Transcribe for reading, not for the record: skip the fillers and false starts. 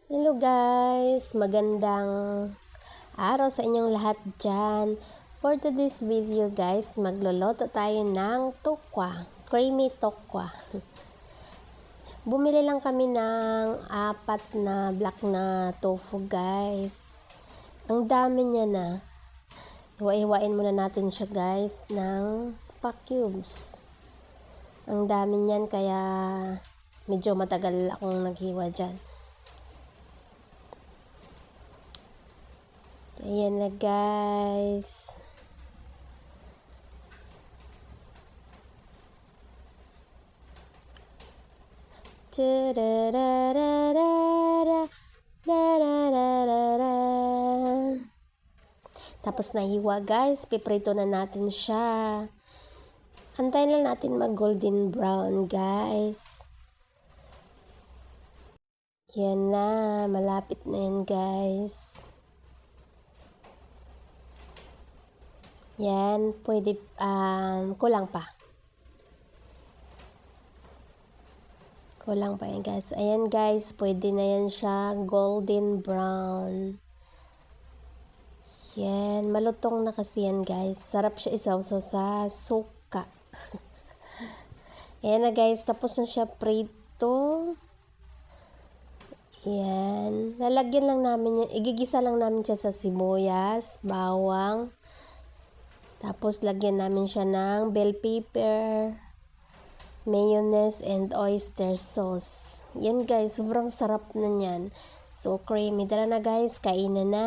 Hello guys! Magandang araw sa inyong lahat dyan. For today's video guys, magluluto tayo ng tokwa, creamy tokwa. Bumili lang kami ng 4 na black na tofu guys. Ang dami niya na. Hiwa-hiwain muna natin siya guys ng pa-cubes. Ang dami niyan kaya medyo matagal akong naghiwa dyan. Ayan na guys. Tapos nahiwa guys, piprito na natin siya. Antayin lang natin mag golden brown guys. Yan na, malapit na yan guys. Yan, pwede, kulang pa. Kulang pa yan guys. Ayan guys, pwede na yan siya golden brown. Yan, malutong na kasi yan guys. Sarap siya isawsaw sa suka. Ayan na guys, tapos na siya prito. Yan, lalagyan lang namin yan, igigisa lang namin siya sa sibuyas, bawang. Tapos lagyan namin siya ng bell pepper, mayonnaise, and oyster sauce. Yan guys, sobrang sarap na yan. So creamy. Tara na guys, kainan na.